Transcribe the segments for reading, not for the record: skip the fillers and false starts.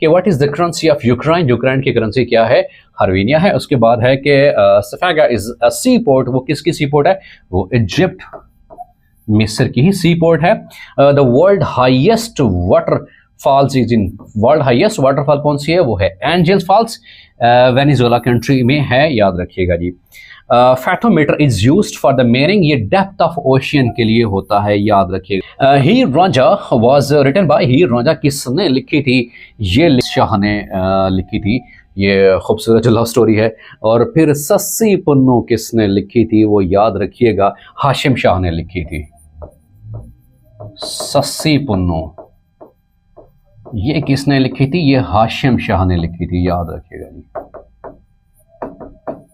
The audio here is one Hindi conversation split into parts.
कि what is the currency of Ukraine, Ukraine की करेंसी क्या है, हरवीनिया है। उसके बाद है कि सफागा इज अ सी पोर्ट, वो किसकी सी पोर्ट है, वो इजिप्ट मिस्र की ही सी पोर्ट है। The world highest water falls is in, world highest waterfall कौन सी है, वो है एंजल्स फॉल्स, वेनेजुएला कंट्री में है, याद रखिएगा जी। Fathometer is used for the measuring, ये डेप्थ ऑफ ओशियन के लिए होता है, याद रखिएगा। हीर रांझा वाज रिटन बाय, हीर रांझा किसने लिखी थी, ये शाह ने लिखी थी, ये खूबसूरत जो लव स्टोरी है। और फिर सस्सी पुन्नू किसने लिखी थी, वो याद रखिएगा हाशिम शाह ने लिखी थी। सस्सी पुन्नू ये किसने लिखी थी, ये हाशिम शाह ने लिखी थी, याद रखिएगा जी,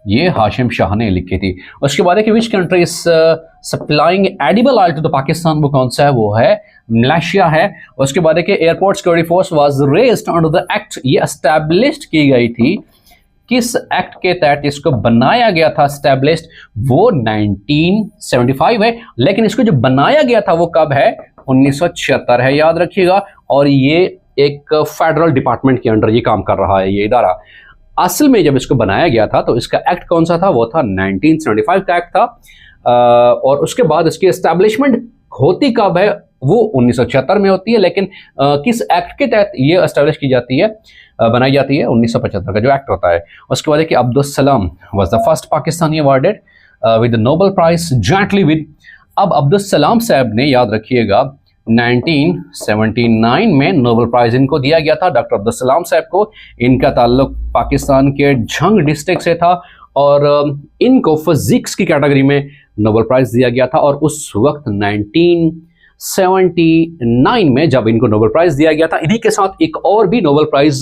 ये हाशिम शाह ने लिखी थी। उसके बाद है कि which country is supplying edible oil to the Pakistan, वो कौन सा है, वो है मलेशिया है। उसके बाद है कि airport security force was raised under the act, ये एस्टैब्लिश्ड की गई थी, किस एक्ट के तहत इसको बनाया गया था एस्टैब्लिश्ड, वो 1975 है, लेकिन इसको जो बनाया गया था वो कब है, 1976 है, याद रखिएगा। और ये एक फेडरल डिपार्टमेंट के अंडर ये काम कर रहा है ये इदारा। असल में जब इसको बनाया गया था तो इसका एक्ट कौन सा था, वो था 1975 का एक्ट था। और उसके बाद इसकी एस्टैब्लिशमेंट होती कब है, वो 1976 में होती है, लेकिन किस एक्ट के तहत ये एस्टैब्लिश की जाती है, बनाई जाती है, 1975 का जो एक्ट होता है। उसके बाद है कि Abdul Salam was the first Pakistani awarded with the Nobel prize jointly with, अब अब्दुल सलाम साहब ने, याद रखिएगा, 1979 में नोबेल प्राइज इनको दिया गया था, डॉक्टर अब्दुल सलाम साहब को। इनका ताल्लुक पाकिस्तान के झंग डिस्ट्रिक्ट से था और इनको फिजिक्स की कैटेगरी में नोबेल प्राइज दिया गया था। और उस वक्त 1979 में जब इनको नोबेल प्राइज दिया गया था, इन्हीं के साथ एक और भी नोबेल प्राइज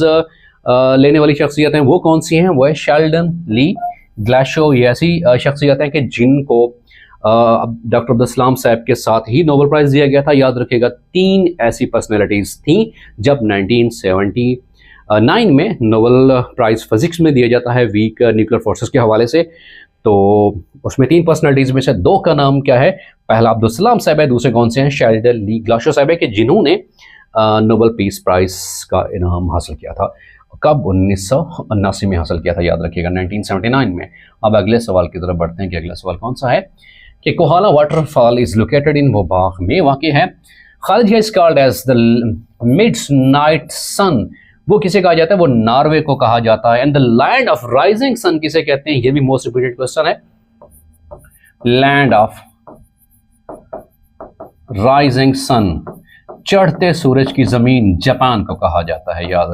लेने वाली शख्सियत हैं, वो कौन सी हैं, वो है शेल्डन ली ग्लाशो। ये ऐसी शख्सियत हैं कि जिनको डॉक्टर अब्दुल सलाम साहब के साथ ही नोबेल प्राइज दिया गया था, याद रखिएगा। 3 ऐसी पर्सनैलिटीज थी जब 1979 में नोबेल प्राइज फिजिक्स में दिया जाता है वीक न्यूक्लियर फोर्सेस के हवाले से, तो उसमें 3 पर्सनैलिटीज में से 2 का नाम क्या है, पहला अब्दुल सलाम साहब है, दूसरे कौन से हैं, शेल्डन ली ग्लाशो साहब है, कि जिन्होंने नोबेल पीस प्राइज का इनाम हासिल किया था। कब, 1979 में हासिल किया था, याद रखिएगा, 1979 में। अब अगले सवाल की तरफ बढ़ते हैं कि अगला सवाल कौन सा है, कि Kohala waterfall is located in, वो बाग में वाक़ है। खालिद is called as the midnight sun, वो किसे कहा जाता है, वो नॉर्वे को कहा जाता है। And the land of rising sun किसे कहते हैं, ये भी मोस्ट रिपीटेड क्वेश्चन है। लैंड ऑफ राइजिंग सन, चढ़ते सूरज की जमीन, जापान को कहा जाता है, याद